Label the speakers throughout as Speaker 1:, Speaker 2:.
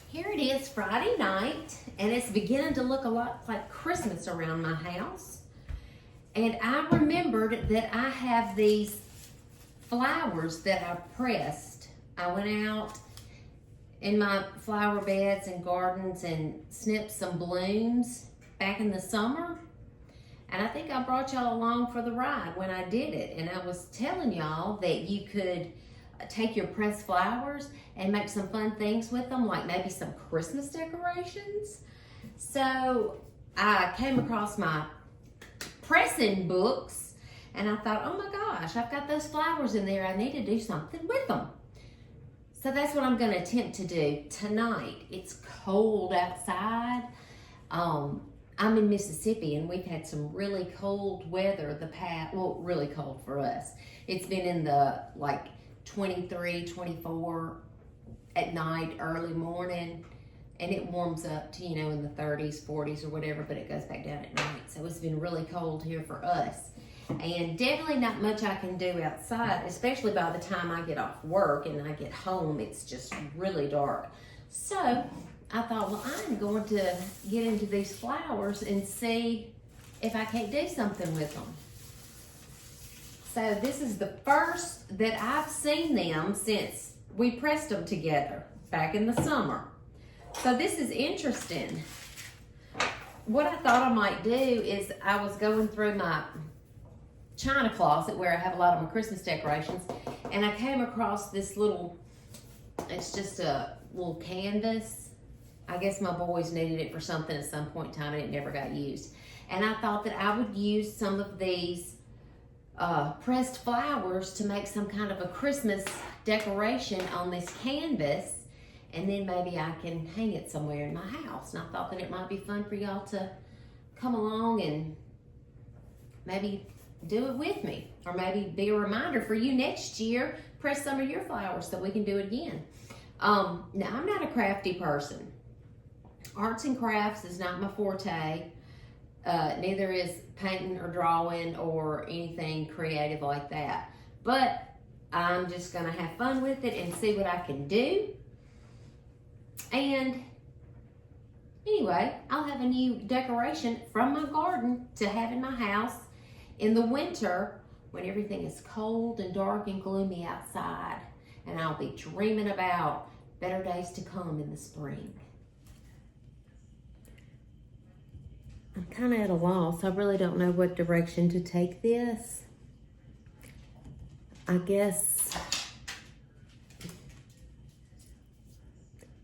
Speaker 1: Here it is Friday night, and it's beginning to look a lot like Christmas around my house. And I remembered that I have these flowers that I pressed. I went out in my flower beds and gardens and snipped some blooms back in the summer. And I think I brought y'all along for the ride when I did it. And I was telling y'all that you could take your pressed flowers and make some fun things with them, like maybe some Christmas decorations. So I came across my pressing books and I thought, oh my gosh, I've got those flowers in there. I need to do something with them. So that's what I'm going to attempt to do tonight. It's cold outside. I'm in Mississippi and we've had some really cold weather really cold for us. It's been in the like 23, 24 at night, early morning, and it warms up to, in the 30s, 40s or whatever, but it goes back down at night. So it's been really cold here for us. And definitely not much I can do outside, especially by the time I get off work and I get home, it's just really dark. So I thought, well, I'm going to get into these flowers and see if I can't do something with them. So this is the first that I've seen them since we pressed them together back in the summer. So this is interesting. What I thought I might do is I was going through my china closet where I have a lot of my Christmas decorations, and I came across this it's just a little canvas. I guess my boys needed it for something at some point in time and it never got used. And I thought that I would use some of these pressed flowers to make some kind of a Christmas decoration on this canvas, and then maybe I can hang it somewhere in my house. And I thought that it might be fun for y'all to come along and maybe do it with me, or maybe be a reminder for you next year, press some of your flowers so we can do it again. Now, I'm not a crafty person. Arts and crafts is not my forte. Neither is painting or drawing or anything creative like that. But I'm just gonna have fun with it and see what I can do. And anyway, I'll have a new decoration from my garden to have in my house in the winter when everything is cold and dark and gloomy outside. And I'll be dreaming about better days to come in the spring. I'm kind of at a loss. I really don't know what direction to take this. I guess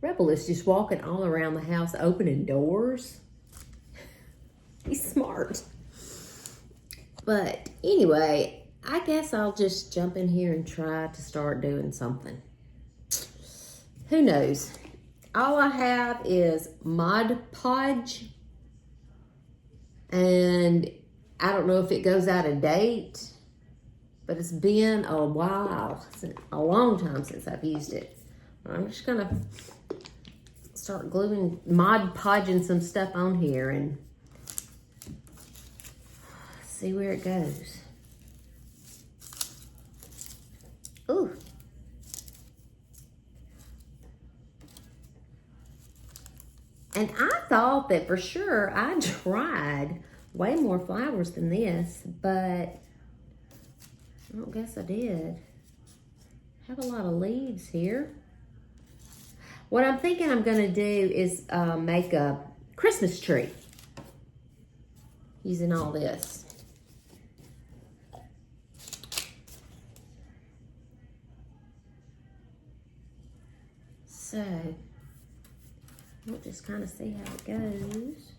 Speaker 1: Rebel is just walking all around the house opening doors. He's smart. But anyway, I guess I'll just jump in here and try to start doing something. Who knows? All I have is Mod Podge. And I don't know if it goes out of date, but it's been a while, a long time since I've used it. I'm just gonna start Mod Podging some stuff on here and see where it goes. Ooh. And I thought that for sure I tried way more flowers than this, but I don't guess I did. Have a lot of leaves here. What I'm thinking I'm gonna do is make a Christmas tree using all this. So we'll just kind of see how it goes.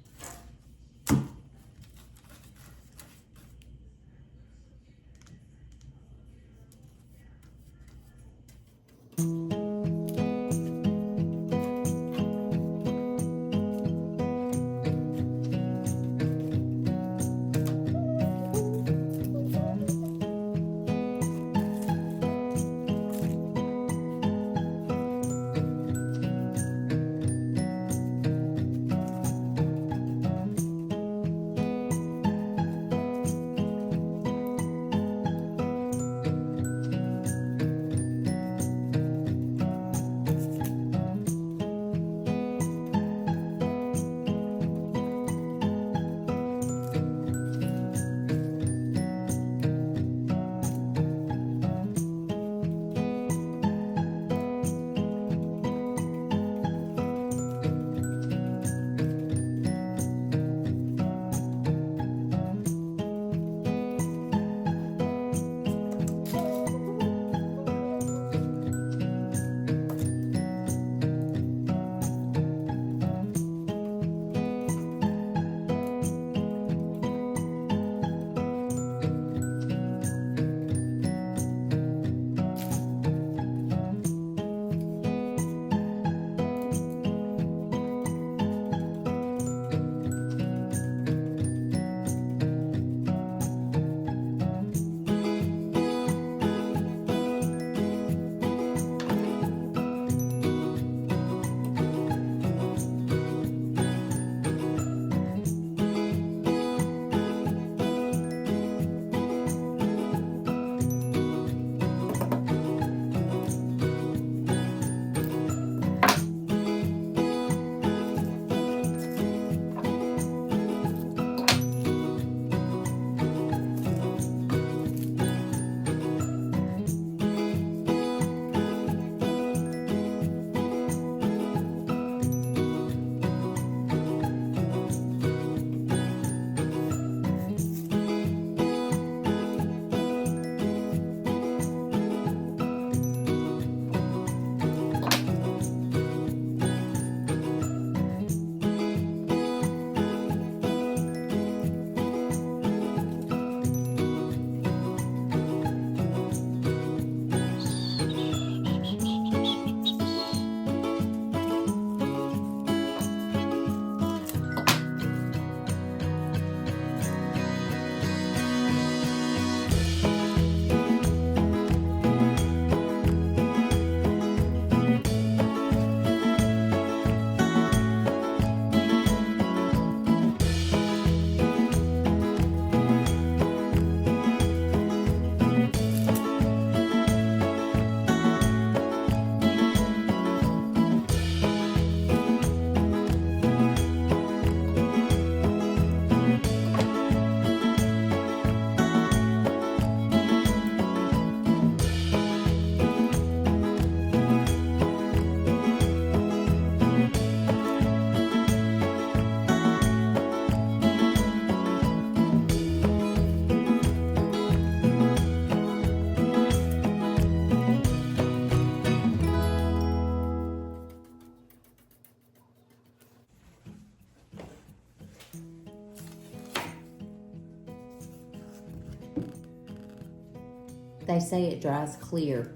Speaker 1: They say it dries clear.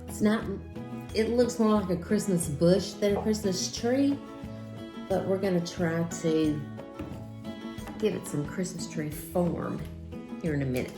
Speaker 1: It's not, it looks more like a Christmas bush than a Christmas tree, but we're gonna try to give it some Christmas tree form here in a minute.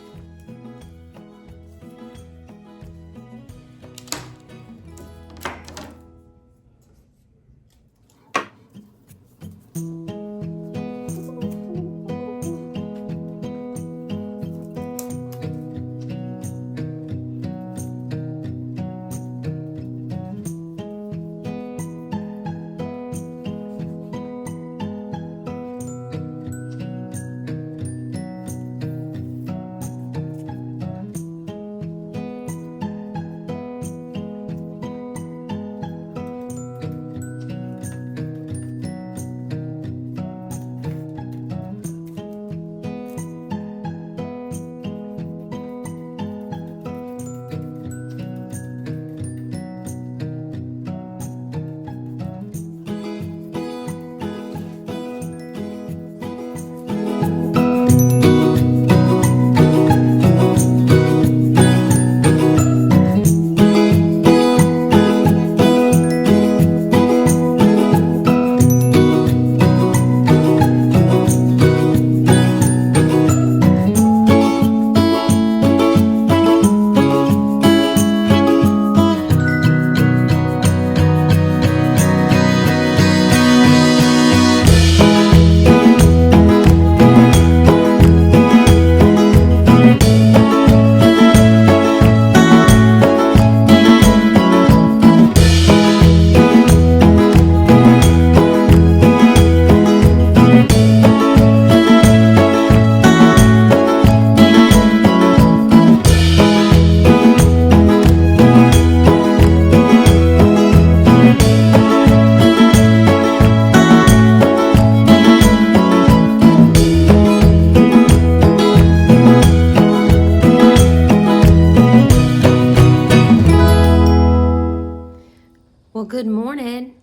Speaker 1: Well, good morning.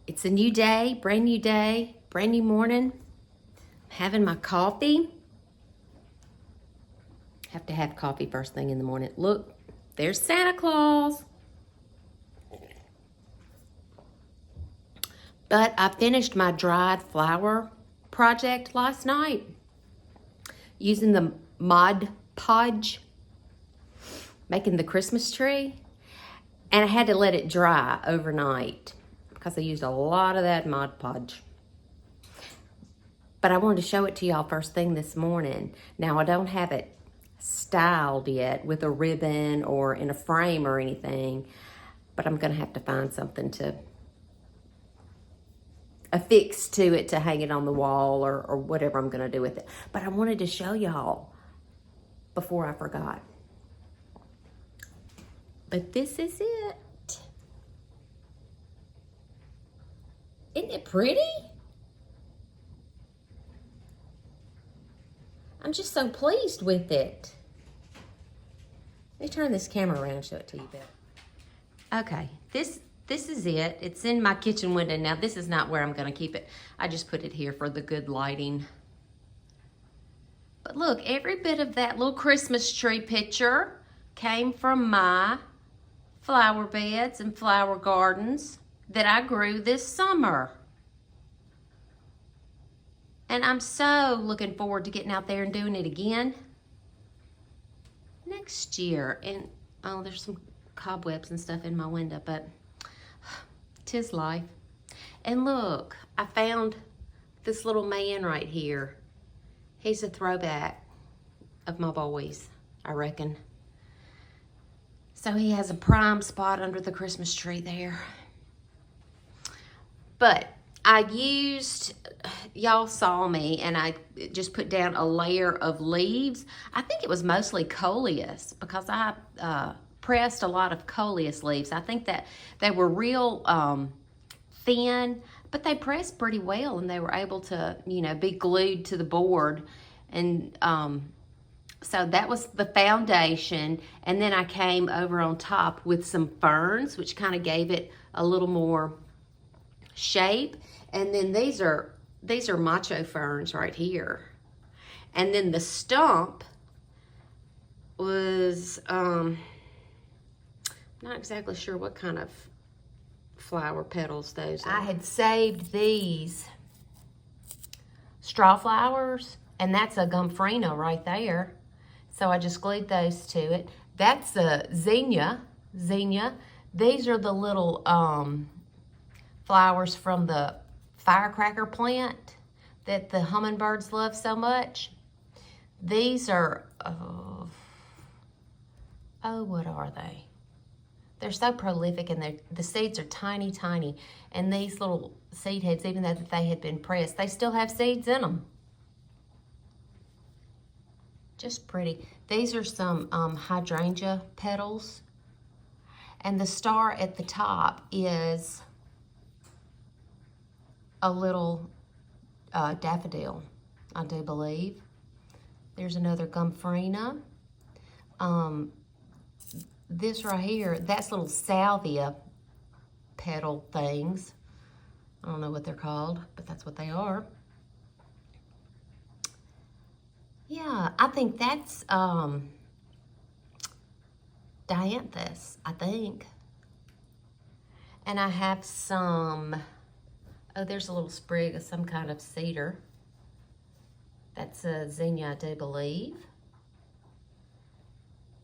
Speaker 1: It's a new day, brand new morning. I'm having my coffee. Have to have coffee first thing in the morning. Look, there's Santa Claus. But I finished my dried flower project last night using the Mod Podge, making the Christmas tree. And I had to let it dry overnight because I used a lot of that Mod Podge. But I wanted to show it to y'all first thing this morning. Now, I don't have it styled yet with a ribbon or in a frame or anything, but I'm gonna have to find something to affix to it to hang it on the wall or whatever I'm gonna do with it. But I wanted to show y'all before I forgot. But this is it. Isn't it pretty? I'm just so pleased with it. Let me turn this camera around and show it to you better. Okay, this is it. It's in my kitchen window. Now, this is not where I'm gonna keep it. I just put it here for the good lighting. But look, every bit of that little Christmas tree picture came from my flower beds and flower gardens that I grew this summer. And I'm so looking forward to getting out there and doing it again next year. And oh, there's some cobwebs and stuff in my window, but 'tis life. And look, I found this little man right here. He's a throwback of my boys, I reckon. So he has a prime spot under the Christmas tree there. But I used, y'all saw me, and I just put down a layer of leaves. I think it was mostly coleus because I pressed a lot of coleus leaves. I think that they were real thin, but they pressed pretty well, and they were able to, you know, be glued to the board. And so that was the foundation. And then I came over on top with some ferns, which kind of gave it a little more shape. And then these are these are macho ferns right here. And then the stump was, not exactly sure what kind of flower petals those are. I had saved these straw flowers, and that's a gomphrena right there. So I just glued those to it. That's a zinnia. These are the little flowers from the firecracker plant that the hummingbirds love so much. These are, what are they? They're so prolific, and the seeds are tiny, tiny. And these little seed heads, even though they had been pressed, they still have seeds in them. Just pretty. These are some hydrangea petals. And the star at the top is a little daffodil, I do believe. There's another gomphrena. This right here, that's little salvia petal things. I don't know what they're called, but that's what they are. Yeah, I think that's dianthus, I think. And I have some, there's a little sprig of some kind of cedar. That's a zinnia, I do believe.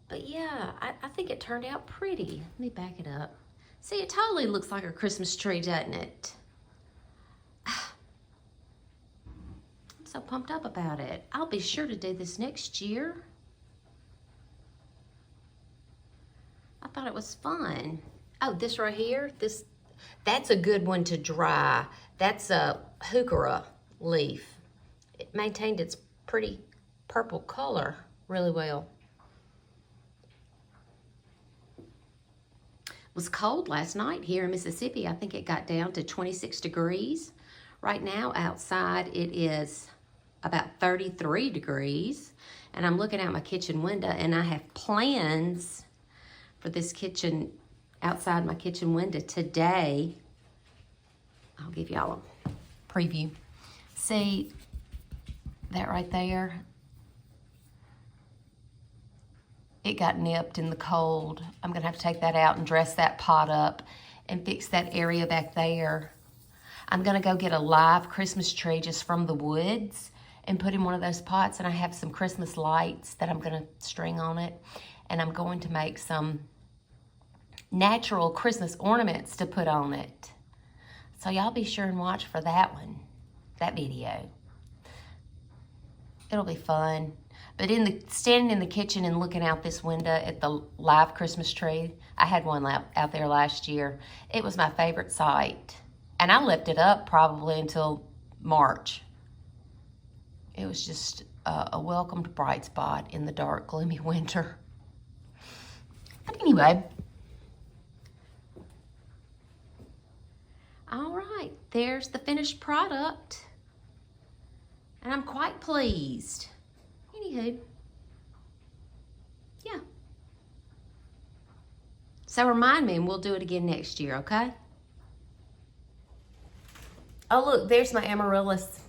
Speaker 1: But yeah, I think it turned out pretty. Let me back it up. See, it totally looks like a Christmas tree, doesn't it? I'm so pumped up about it. I'll be sure to do this next year. I thought it was fun. Oh, this right here, that's a good one to dry. That's a heuchera leaf. It maintained its pretty purple color really well. It was cold last night here in Mississippi. I think it got down to 26 degrees. Right now outside it is about 33 degrees. And I'm looking out my kitchen window, and I have plans for this kitchen, outside my kitchen window today. I'll give y'all a preview. See that right there? It got nipped in the cold. I'm gonna have to take that out and dress that pot up and fix that area back there. I'm gonna go get a live Christmas tree just from the woods and put in one of those pots, and I have some Christmas lights that I'm gonna string on it, and I'm going to make some natural Christmas ornaments to put on it. So y'all be sure and watch for that one, that video. It'll be fun. But standing in the kitchen and looking out this window at the live Christmas tree, I had one out there last year. It was my favorite sight. And I left it up probably until March. It was just a welcomed bright spot in the dark, gloomy winter. But anyway, all right, there's the finished product. And I'm quite pleased. Anywho, yeah. So remind me, and we'll do it again next year, okay? Oh, look, there's my amaryllis.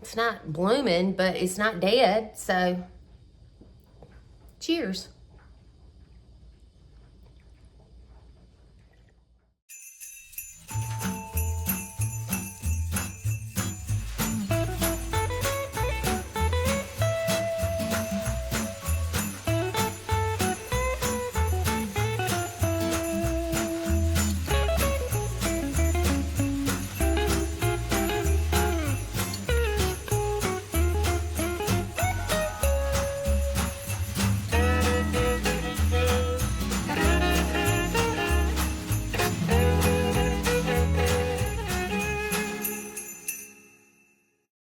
Speaker 1: It's not blooming, but it's not dead, so cheers.